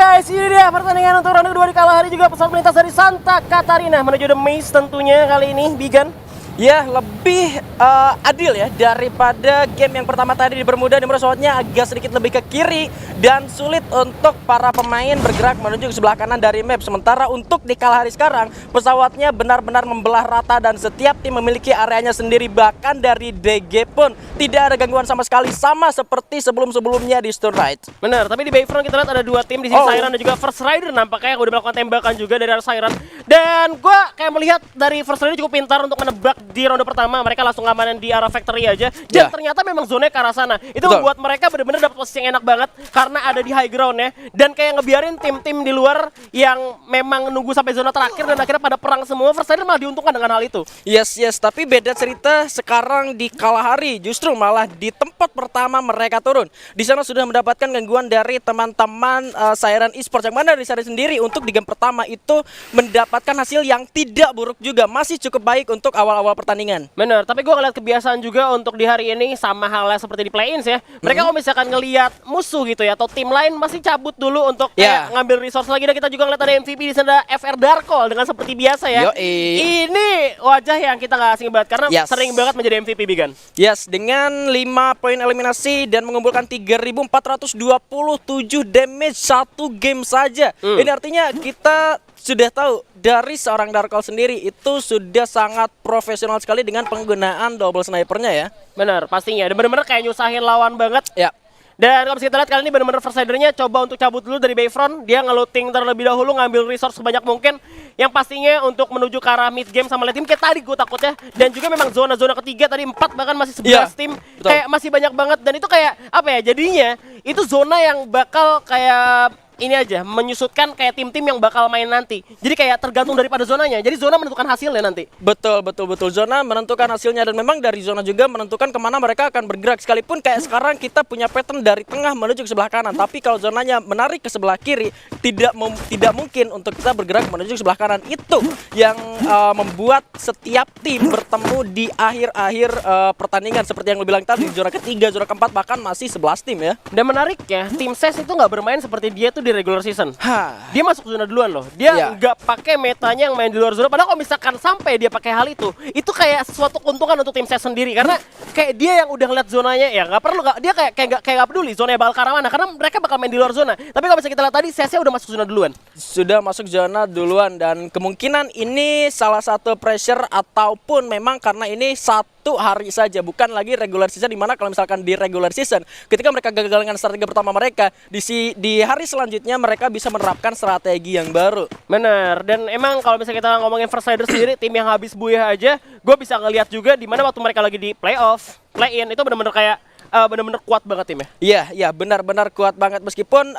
guys, ini dia pertandingan untuk ronde kedua di Kalahari juga pesawat melintas dari Santa Catarina menuju The Maze tentunya kali ini, Bigan. Ya, lebih adil ya daripada game yang pertama tadi di Bermuda, di mana pesawatnya agak sedikit lebih ke kiri dan sulit untuk para pemain bergerak menuju ke sebelah kanan dari map. Sementara untuk di Kalahari sekarang, pesawatnya benar-benar membelah rata dan setiap tim memiliki areanya sendiri. Bahkan dari DG pun tidak ada gangguan sama sekali, sama seperti sebelum-sebelumnya di Stone Ride. Benar, tapi di Bayfront kita lihat ada dua tim di sini, Siren dan juga First Rider nampaknya yang udah melakukan tembakan juga dari arah Siren. Dan gua kayak melihat dari First Rider cukup pintar untuk menebak di ronde pertama. Mereka langsung ngamanin di arah factory aja. Dan ternyata memang zona ke arah sana. Itu membuat mereka benar-benar dapat posisi yang enak banget karena ada di high ground ya. Dan kayak ngebiarin tim-tim di luar yang memang nunggu sampai zona terakhir dan akhirnya pada perang semua. First Rider malah diuntungkan dengan hal itu. Yes, tapi beda cerita sekarang di Kalahari. Justru malah di tempat pertama mereka turun. Di sana sudah mendapatkan gangguan dari teman-teman Siren Esports, yang mana dari Siren sendiri untuk di game pertama itu mendapatkan hasil yang tidak buruk juga. Masih cukup baik untuk awal-awal pertandingan. Bener, tapi gue ngeliat kebiasaan juga untuk di hari ini sama halnya seperti di play-ins ya. Mereka kalau misalkan ngelihat musuh gitu ya, atau tim lain masih cabut dulu untuk ngambil resource lagi. Dan kita juga ngeliat ada MVP di sana, FR Darkol dengan seperti biasa ya. Ini wajah yang kita nggak asing banget karena sering banget menjadi MVP, Bigan. Yes, dengan 5 poin eliminasi dan mengumpulkan 3.427 damage satu game saja. Ini artinya kita sudah tahu dari seorang Darkol sendiri itu sudah sangat profesional sekali dengan penggunaan double snipernya ya. Bener, pastinya. Dan bener-bener kayak nyusahin lawan banget. Ya. Dan kalau kita lihat kali ini bener-bener First Rider-nya coba untuk cabut dulu dari Bayfront. Dia nge-looting terlebih dahulu, ngambil resource sebanyak mungkin. Yang pastinya untuk menuju ke arah mid game sama late team kayak tadi gue takutnya. Dan juga memang zona-zona ketiga tadi 4 bahkan masih 11 tim. Kayak masih banyak banget. Dan itu kayak apa ya, jadinya itu zona yang bakal kayak ini aja, menyusutkan kayak tim-tim yang bakal main nanti. Jadi kayak tergantung daripada zonanya. Jadi zona menentukan hasilnya nanti. Betul. Zona menentukan hasilnya dan memang dari zona juga menentukan kemana mereka akan bergerak. Sekalipun kayak sekarang kita punya pattern dari tengah menuju ke sebelah kanan. Tapi kalau zonanya menarik ke sebelah kiri, tidak mungkin untuk kita bergerak menuju ke sebelah kanan. Itu yang membuat setiap tim bertemu di akhir-akhir pertandingan. Seperti yang lo bilang tadi, zona ketiga, zona keempat, bahkan masih 11 tim ya. Dan menariknya, tim SES itu nggak bermain seperti dia tuh di regular season. Dia masuk zona duluan loh. Dia nggak pakai metanya yang main di luar zona. Padahal kalau misalkan sampai dia pakai hal itu kayak sesuatu keuntungan untuk tim SES sendiri. Karena kayak dia yang udah ngeliat zonanya, ya nggak perlu, dia kayak nggak peduli zonanya bakal ke arah mana. Karena mereka bakal main di luar zona. Tapi kalau misalnya kita lihat tadi, SES-nya udah masuk zona duluan. Sudah masuk zona duluan dan kemungkinan ini salah satu pressure ataupun memang karena ini satu hari saja, bukan lagi regular season. Dimana kalau misalkan di regular season, ketika mereka gagal dengan strategi pertama mereka, di hari selanjutnya mereka bisa menerapkan strategi yang baru. Bener, dan emang kalau misalnya kita ngomongin First Rider sendiri, tim yang habis buyah aja, gue bisa ngelihat juga di mana waktu mereka lagi di playoff, play-in, itu bener-bener kayak bener-bener kuat banget timnya. Iya, benar-benar kuat banget. Meskipun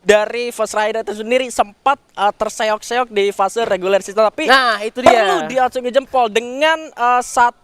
dari First Rider itu sendiri sempat terseok-seok di fase regular season, tapi itu dia. Perlu diacungi jempol dengan satu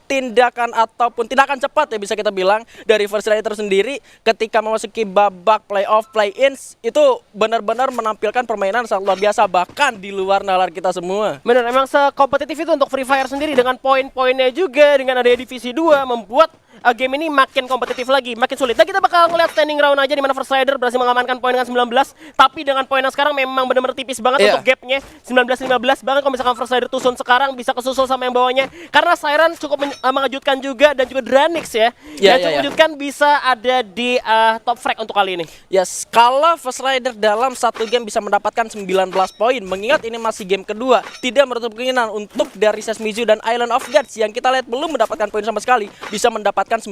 tindakan ataupun tindakan cepat ya bisa kita bilang dari First Rider sendiri ketika memasuki babak playoff, play-ins itu benar-benar menampilkan permainan sangat luar biasa bahkan di luar nalar kita semua. Bener, emang sekompetitif itu untuk Free Fire sendiri dengan poin-poinnya juga, dengan adanya divisi 2 membuat game ini makin kompetitif lagi, makin sulit. Dan kita bakal ngeliat standing round aja di mana First Rider berhasil mengamankan poin dengan 19, tapi dengan poin yang sekarang memang benar-benar tipis banget untuk gapnya 19-15. Bahkan kalau misalkan First Rider tusun sekarang bisa kesusul sama yang bawahnya karena Siren cukup mengejutkan juga dan juga Dranix ya. Yang cukup mengejutkan bisa ada di top frag untuk kali ini. Yes, kalau First Rider dalam satu game bisa mendapatkan 19 poin, mengingat ini masih game kedua, tidak menutup kemungkinan untuk dari Sesmizu dan Island of Gods yang kita lihat belum mendapatkan poin sama sekali bisa mendapatkan 19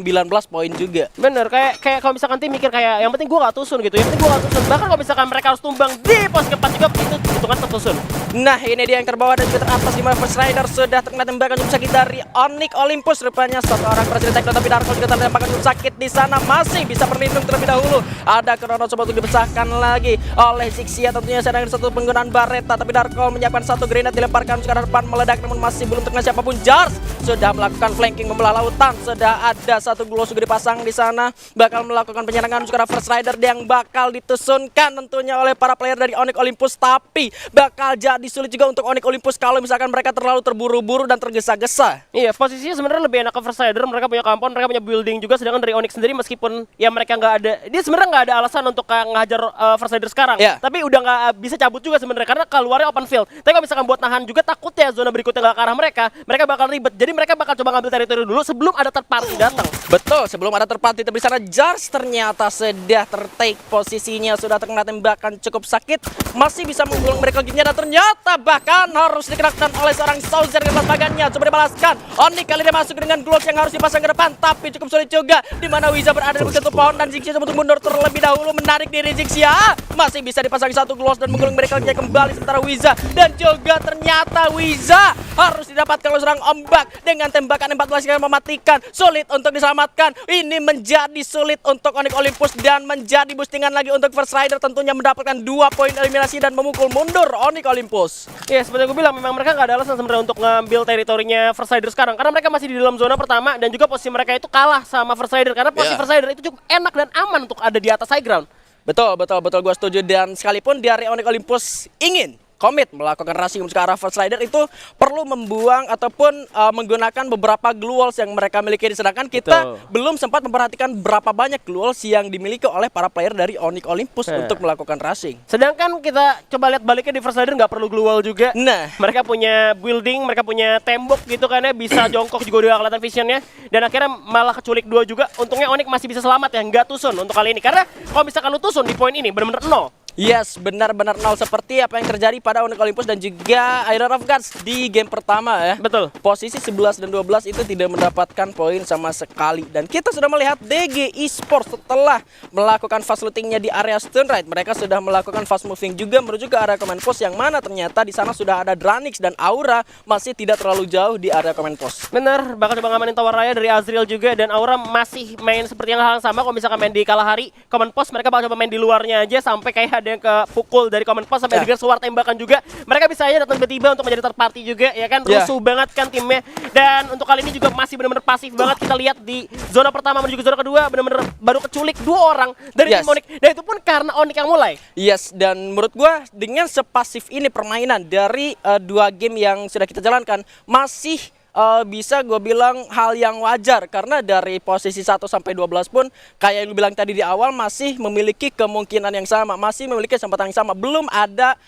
poin juga. Bener, kayak kalau misalkan tim mikir kayak yang penting gue gak tusun gitu, yang penting gue gak tusun. Bahkan kalau misalkan mereka harus tumbang di pos keempat juga itu hitungan tertusun. Nah, ini dia yang terbawa dan juga teratas di mana First Rider sudah terkena tembakan cukup sakit dari Onyx Olympus. Rupanya satu orang presiden tekno, tapi Darkol juga tertembakan cukup sakit di sana, masih bisa berlindung terlebih dahulu. Ada Krono coba untuk dipecahkan lagi oleh Zixia, tentunya sedang satu penggunaan Barretta, tapi Darkol menyiapkan satu grenade dilemparkan ke arah depan meledak namun masih belum terkena siapapun. Jars sudah melakukan flanking membelah lautan. Sudah ada satu glow juga dipasang di sana, bakal melakukan penyerangan juga First Rider yang bakal ditusunkan tentunya oleh para player dari Onyx Olympus, tapi bakal jadi sulit juga untuk Onyx Olympus kalau misalkan mereka terlalu terburu-buru dan tergesa-gesa. Iya, posisinya sebenarnya lebih enak ke First Rider. Mereka punya compound, mereka punya building juga. Sedangkan dari Onyx sendiri meskipun ya mereka nggak ada, dia sebenarnya nggak ada alasan untuk ngajar First Rider sekarang. Yeah. Tapi udah nggak bisa cabut juga sebenarnya karena keluarnya open field. Tapi kalau misalkan buat nahan juga takutnya zona berikutnya nggak ke arah mereka, mereka bakal ribet. Jadi mereka bakal coba ngambil teritori dulu sebelum ada third party datang. Betul, sebelum ada terpati di sana, Jars ternyata sudah tertake posisinya, sudah terkena tembakan cukup sakit, masih bisa menggulung mereka gininya, dan ternyata bahkan harus dikenakan oleh seorang Sauzer di bagannya. Coba dibalaskan, Onyx kali ini masuk dengan gloves yang harus dipasang ke depan, tapi cukup sulit juga, di mana Wiza berada di satu pohon dan Zixia untuk mundur terlebih dahulu, menarik diri Zixia, masih bisa dipasang satu gloves dan menggulung mereka kembali, sementara Wiza dan juga ternyata Wiza harus didapatkan oleh seorang ombak dengan tembakan 14 yang mematikan, sulit untuk diselamatkan. Ini menjadi sulit untuk Onyx Olympus dan menjadi boostingan lagi untuk First Rider, tentunya mendapatkan 2 poin eliminasi dan memukul mundur Onyx Olympus. Ya, seperti aku bilang, memang mereka nggak ada alasan sebenarnya untuk ngambil teritorinya First Rider sekarang karena mereka masih di dalam zona pertama dan juga posisi mereka itu kalah sama First Rider karena posisi First Rider itu cukup enak dan aman untuk ada di atas high ground. Betul, gue setuju, dan sekalipun dari Onyx Olympus ingin komit melakukan rushing ke arah First Rider, itu perlu membuang ataupun menggunakan beberapa glue walls yang mereka miliki, sedangkan kita belum sempat memperhatikan berapa banyak glue walls yang dimiliki oleh para player dari Onyx Olympus untuk melakukan rushing. Sedangkan kita coba lihat baliknya di First Rider nggak perlu glue wall juga. Nah, mereka punya building, mereka punya tembok gitu kan ya, bisa jongkok juga udah kelihatan visionnya, dan akhirnya malah keculik 2 juga. Untungnya Onyx masih bisa selamat ya, nggak tusun untuk kali ini, karena kalau misalkan lu tusun di poin ini benar-benar 0. Yes, benar-benar 0 seperti apa yang terjadi pada Onyx Olympus dan juga Iron of Gods di game pertama ya. Betul. Posisi 11 dan 12 itu tidak mendapatkan poin sama sekali. Dan kita sudah melihat DG Esports setelah melakukan fast lootingnya di area Stunride, mereka sudah melakukan fast moving juga menuju ke area command post, yang mana ternyata di sana sudah ada Dranix dan Aura masih tidak terlalu jauh di area command post. Bener, bakal coba ngamanin tower raya dari Azriel juga, dan Aura masih main seperti yang hal sama. Kalau misalkan main di Kalahari command post, mereka bakal coba main di luarnya aja sampai kayak ada yang ke pukul dari command post sampai dengan suara tembakan juga. Mereka bisa aja datang tiba-tiba untuk menjadi third party juga ya kan. Rusuh banget kan timnya. Dan untuk kali ini juga masih benar-benar pasif banget. Kita lihat di zona pertama menuju ke zona kedua benar-benar baru keculik 2 orang dari tim Onyx. Dan itu pun karena Onyx yang mulai. Yes, dan menurut gua dengan sepasif ini permainan dari 2 game yang sudah kita jalankan masih bisa gue bilang hal yang wajar, karena dari posisi 1 sampai 12 pun kayak yang lu bilang tadi di awal masih memiliki kemungkinan yang sama, masih memiliki kesempatan yang sama, belum ada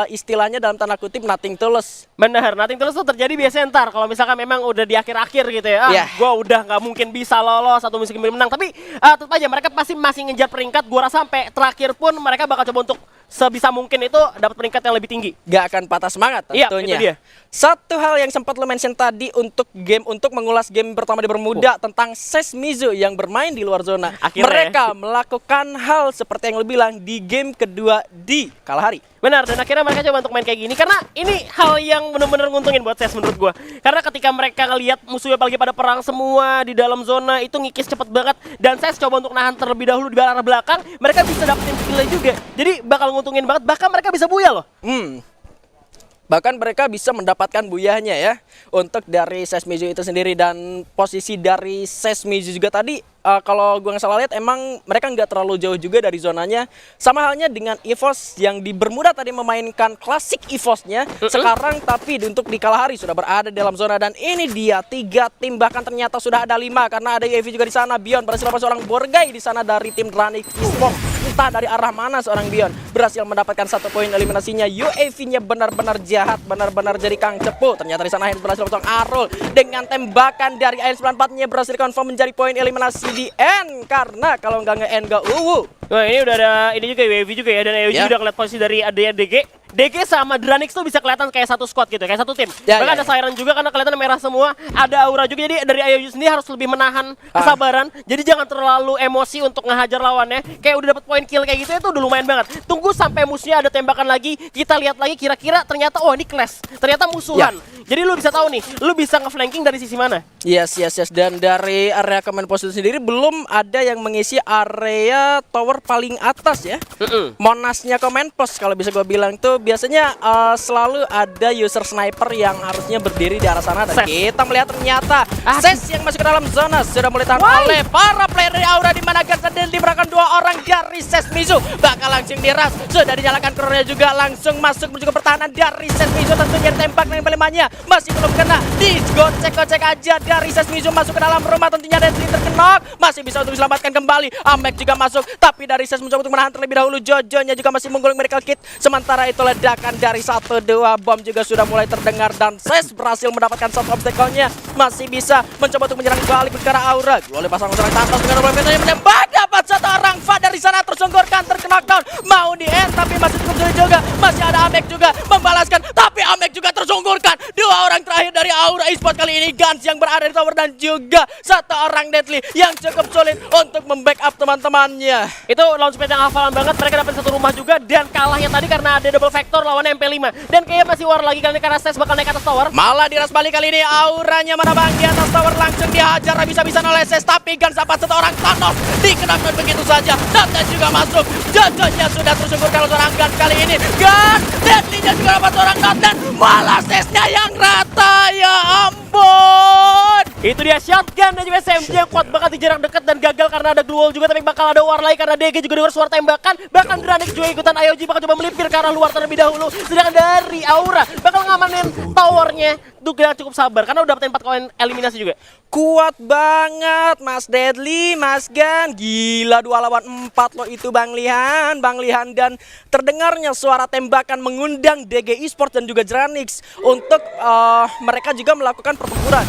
istilahnya dalam tanda kutip nothing tulus. Benar, nothing tulus tuh terjadi biasanya ntar kalau misalkan memang udah di akhir-akhir gitu ya. Gue udah nggak mungkin bisa lolos atau mungkin menang, tapi tetap aja mereka pasti masih ngejar peringkat. Gue rasa sampai terakhir pun mereka bakal coba untuk sebisa mungkin itu dapat peringkat yang lebih tinggi. Gak akan patah semangat tentunya. Iya, itu dia. Satu hal yang sempat lo mention tadi untuk mengulas game pertama di Bermuda tentang Sesmizu yang bermain di luar zona. Akhirnya, mereka melakukan hal seperti yang lo bilang di game kedua di Kalahari. Benar, dan akhirnya mereka coba untuk main kayak gini karena ini hal yang benar-benar nguntungin buat Ses menurut gua. Karena ketika mereka ngelihat musuhnya apalagi pada perang semua di dalam zona, itu ngikis cepet banget, dan Ses coba untuk nahan terlebih dahulu di arah belakang, mereka bisa dapetin kill juga. Jadi bakal nguntungin banget, bahkan mereka bisa buya loh. Bahkan mereka bisa mendapatkan buyahnya ya untuk dari Sesmizu itu sendiri. Dan posisi dari Sesmizu juga tadi kalau gue nggak salah lihat emang mereka nggak terlalu jauh juga dari zonanya. Sama halnya dengan EVOS yang di Bermuda tadi memainkan klasik EVOS-nya sekarang, tapi untuk di Kalahari sudah berada di dalam zona. Dan ini dia 3 tim, bahkan ternyata sudah ada 5 karena ada UAV juga di sana. Bion berhasil melawan seorang Borgai di sana dari tim Dranix Esports. Entah dari arah mana seorang Bion berhasil mendapatkan 1 poin eliminasinya. UAV-nya benar-benar jahat, benar-benar jadi Kang Cepu. Ternyata di sana Hens berhasil melawan Arul dengan tembakan dari AN94-nya berhasil confirm menjadi poin eliminasi di N, karena kalau nggak nge-N nggak Wah, ini udah ada ini juga UAV juga ya, dan UAV udah ngeliat posisi dari adanya DG sama Dranix tuh bisa kelihatan kayak satu squad gitu, kayak satu tim. Bahkan ada Siren juga karena kelihatan merah semua, ada Aura juga. Jadi dari IOU sendiri harus lebih menahan kesabaran. Jadi jangan terlalu emosi untuk ngehajar lawannya. Kayak udah dapat poin kill kayak gitu itu udah lumayan banget. Tunggu sampai musuhnya ada tembakan lagi, kita lihat lagi kira-kira ternyata oh ini clash, ternyata musuhan. Jadi lu bisa tahu nih, lu bisa nge-flanking dari sisi mana. Yes. Dan dari area command post itu sendiri belum ada yang mengisi area tower paling atas ya. Monasnya command post kalau bisa gue bilang tuh biasanya selalu ada user sniper yang harusnya berdiri di arah sana. Dan kita melihat ternyata Ses yang masuk ke dalam zona sudah mulai tahan oleh para player dari Aura, di mana Guns dan diberikan 2 orang dari Ses Mizu bakal langsung diras. Sudah dinyalakan krononya juga langsung masuk menuju ke pertahanan dari Ses Mizu, tentunya ditembak dengan pelemahnya masih belum kena, digocek-gocek aja dari Ses Mizu masuk ke dalam rumah, tentunya Deadly terkenok, masih bisa untuk diselamatkan kembali. Amek juga masuk, tapi dari Ses mencoba untuk menahan terlebih dahulu. Jojonya juga masih menggulung miracle kit, sementara itu ledakan dari 1-2 bom juga sudah mulai terdengar dan Ses berhasil mendapatkan satu obstacle-nya, masih bisa mencoba untuk menyerang balik ke arah Aura. Oleh pasang serang tantas dengan nomor metanya menembak, dapat satu orang Fa dari sana tersungkurkan, terknockdown, mau di end tapi masih cukup sulit juga. Masih ada Amek juga membalaskan, tapi Amek juga tersungkurkan. 2 orang terakhir dari Aura Esports kali ini, Guns yang berada di tower dan juga 1 orang Deadly yang cukup sulit untuk membackup teman-temannya. Itu launchpad yang hafalan banget, mereka dapat satu rumah juga dan kalahnya tadi karena ada double factor lawan MP5. Dan kayaknya masih war lagi kali ini karena Ses bakal naik atas tower. Malah diras balik kali ini, Auranya mana bang, di atas tower langsung dihajar bisa-bisa oleh Ses, tapi Guns dapat 1 orang Thanos dikenakan begitu saja. Data juga masuk, Jojonya sudah tersungkurkan oleh seorang Guns kali ini. Guns, Deadly-nya juga dapat 1 orang Thanos dan malah Sesnya yang rata, ya ampun. Itu dia shotgun dan juga SMG yang kuat banget di jarak dekat dan gagal karena ada glue wall juga, tapi bakal ada war lagi karena DG juga dengar suara tembakan. Bahkan Dranik juga ikutan, IOG bakal coba melipir ke arah luar terlebih dahulu. Sedangkan dari Aura bakal ngamanin towernya. Duga cukup sabar karena udah dapetin 4 koin eliminasi juga. Kuat banget Mas Deadly, Mas Gan. Gila 2 lawan 4 loh itu Bang Lihan. Dan terdengarnya suara tembakan mengundang DG Esports dan juga Dranix untuk mereka juga melakukan pertempuran.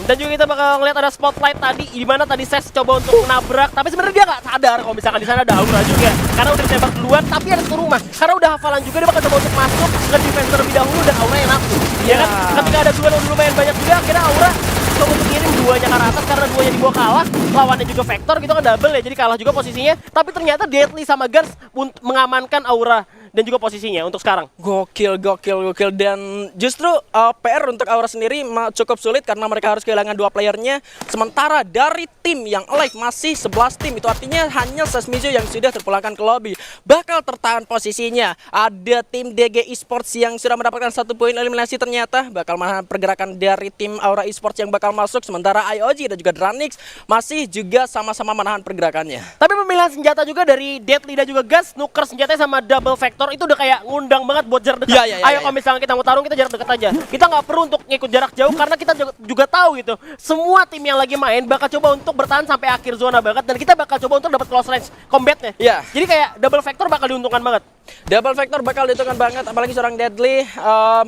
Dan juga kita bakal ngeliat ada spotlight tadi, di mana tadi Ses coba untuk nabrak, tapi sebenarnya dia nggak sadar kalau misalkan di sana ada Aura juga, karena udah ditembak duluan. Tapi ada satu rumah, karena udah hafalan juga, dia bakal coba untuk masuk ke defense terlebih dahulu dan Aura yang nafsu. Ya kan, ketika ada duel yang lumayan banyak juga, akhirnya Aura coba untuk kirim 2-nya ke arah atas karena 2-nya dibawa kalah, lawannya juga Vector gitu kan double ya, jadi kalah juga posisinya. Tapi ternyata Deadly sama Guns mengamankan Aura dan juga posisinya untuk sekarang. Gokil. Dan justru PR untuk Aura sendiri cukup sulit karena mereka harus kehilangan 2 playernya. Sementara dari tim yang alive masih 11 tim. Itu artinya hanya Ses Mizu yang sudah terpulangkan ke lobby. Bakal tertahan posisinya. Ada tim DG Esports yang sudah mendapatkan 1 poin eliminasi ternyata. Bakal menahan pergerakan dari tim Aura Esports yang bakal masuk. Sementara IOG dan juga Dranix masih juga sama-sama menahan pergerakannya. Tapi pemilihan senjata juga dari Deadly dan juga Guns, nuker senjatanya sama double Vector itu udah kayak ngundang banget buat jarak dekat. Ayo kalau misalnya kita mau tarung, kita jarak dekat aja. Kita nggak perlu untuk ngikut jarak jauh karena kita juga tahu gitu. Semua tim yang lagi main bakal coba untuk bertahan sampai akhir zona banget dan kita bakal coba untuk dapat close range combatnya. Jadi kayak double Vector bakal diuntungkan banget. Double Vector bakal diuntungkan banget, apalagi seorang Deadly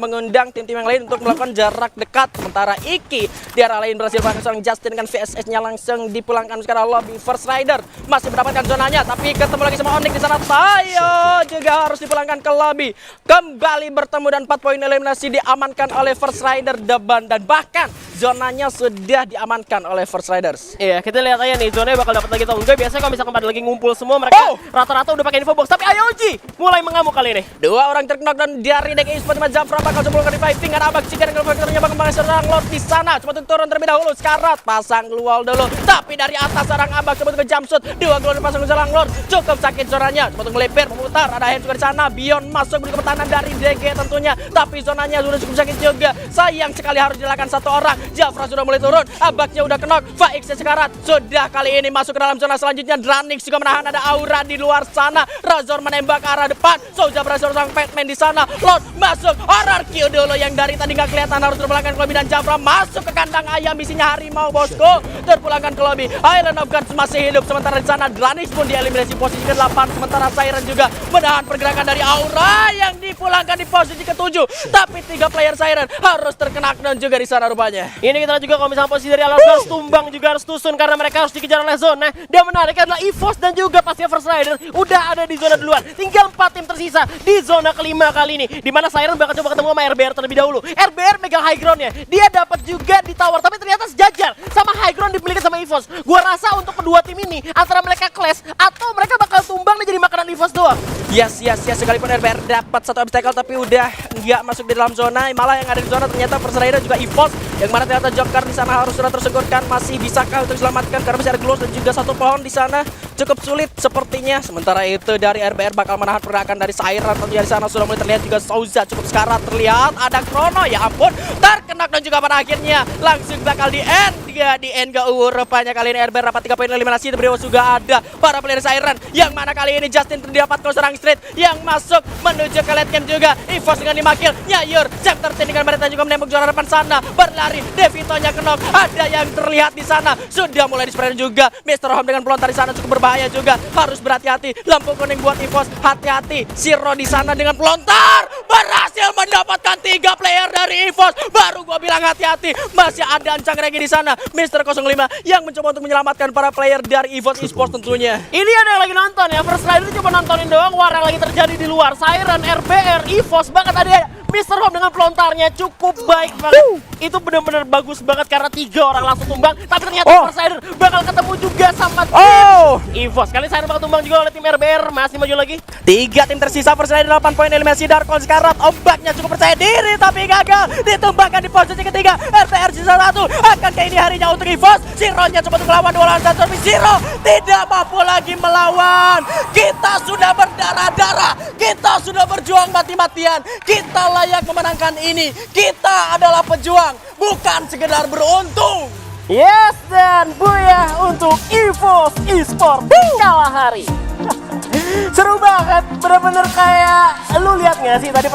mengundang tim-tim yang lain untuk melakukan jarak dekat. Sementara Iki di arah lain berhasil banget seorang Justin dengan VSS-nya langsung dipulangkan sekarang lobby. First Rider masih mendapatkan zonanya, tapi ketemu lagi sama Onyx di sana. Tayo juga harus dipulangkan ke lobby. Kembali bertemu dan 4 poin eliminasi diamankan oleh First Rider Deban, dan bahkan zonanya sudah diamankan oleh First Riders. Iya, kita lihat aja nih zonanya bakal dapat lagi atau enggak. Biasanya kalau misalkan pada lagi ngumpul semua mereka rata-rata udah pakai info box, tapi IOG mulai mengamuk kali ini. 2 orang terknock dan dari DG Esports Zafra bakal coba reviving dan Abak Cigar dengan Vectornya bakal mengenai serang Lord di sana. Cuma untuk turun terlebih dahulu, Sekarat pasang wall dulu, tapi dari atas serang Abak coba untuk jumpsuit. 2 Glory pasang serang Lord, cukup sakit suaranya. Cuma untuk melipir, memutar, ada hand juga di sana. Beyond masuk menuju ke pertahanan dari DG tentunya, tapi zonanya sudah cukup sakit juga. Sayang sekali harus dilakukan 1 orang. Zafra sudah mulai turun, Abaknya udah knock, Faix Sekarat sudah kali ini masuk ke dalam zona selanjutnya. Dranix juga menahan, ada Aura di luar sana. Razor menembak ke arah depan, Soja berhasil sang Batman di sana. Lord masuk, horror kill dulu yang dari tadi nggak kelihatan, harus terpulangkan ke lobby dan Zafra masuk ke kandang ayam, misinya harimau bosku. Terpulangkan ke lobby, Island of Gods masih hidup, sementara di sana Dranix pun dieliminasi posisi ke-8. Sementara Siren juga menahan pergerakan dari Aura yang dipulangkan di posisi ke-7. Tapi 3 player Siren harus terkena knockdown juga di sana rupanya. Ini kita lihat juga kalau misalnya posisi dari Alas harus tumbang juga harus tusun karena mereka harus dikejar oleh zona. Dan menariknya adalah EVOS dan juga pastinya First Rider udah ada di zona duluan. Tinggal 4 tim tersisa di zona kelima kali ini. Dimana Siren bakal coba ketemu sama RBR terlebih dahulu. RBR megang high groundnya. Dia dapat juga di tower, tapi ternyata sejajar sama high ground dimiliki sama EVOS. Gua rasa untuk kedua tim ini antara mereka clash atau mereka bakal tumbang dan jadi makanan EVOS doang. Yes, sekalipun RBR dapat satu obstacle tapi udah nggak masuk di dalam zona. Malah yang ada di zona ternyata First Rider juga EVOS. Yang mana ternyata Joker di sana harus sudah tersegurkan. Masih bisakah untuk diselamatkan karena masih ada gloss dan juga satu pohon di sana. Cukup sulit sepertinya. Sementara itu dari RBR bakal menahan pergerakan dari Siren. Tentunya di sana sudah mulai terlihat juga Souza cukup sekarat terlihat. Ada Chrono, ya ampun, terkena dan juga pada akhirnya langsung bakal di end. Di end gak rupanya kali ini RBR dapat 3 poin eliminasi. Di bawah juga ada para player Siren. Yang mana kali ini Justin terdapat kalau serang straight yang masuk menuju ke late game juga. EVOS dengan dimakil Nyayur, chapter 10 dengan mereka juga menembak juara depan sana. Berlari, Devitonya kenok. Ada yang terlihat di sana sudah mulai di-spread juga. Mr. Home dengan pelontar di sana cukup berbahaya juga. Harus berhati-hati. Lampu kuning buat EVOS. Hati-hati. Siro di sana dengan pelontar berhasil mendapatkan 3 player dari EVOS. Baru gua bilang hati-hati. Masih ada Ancang Regi di sana. Mr. 05 yang mencoba untuk menyelamatkan para player dari EVOS Esports tentunya. Ini ada yang lagi nonton ya. First Rider cuma nontonin doang war yang lagi terjadi di luar. Siren, RBR, EVOS, bahkan ada Mr. Home dengan pelontarnya cukup baik banget. Itu benar-benar bagus banget karena 3 orang langsung tumbang. Tapi ternyata First Rider bakal ketemu juga sama tim EVOS. Kali Siren bakal tumbang juga oleh tim RBR. Masih maju lagi. 3 tim tersisa. First Rider 8 poin eliminasi. Darkon sekarat. Ombaknya cukup percaya diri tapi gagal. Ditumbangkan di posisi ketiga. RBR sisa 1. Akankah ini harinya untuk EVOS? Zero-nya coba untuk melawan 2 lawan 1. Tapi Zero tidak mampu lagi melawan. Kita sudah berdarah-darah. Kita sudah berjuang mati-matian. Kita layak memenangkan ini. Kita adalah pejuang, bukan sekedar beruntung. Yes, dan booyah untuk EVOS Esports di kalah hari. Seru banget, bener-bener kayak lu lihat nggak sih tadi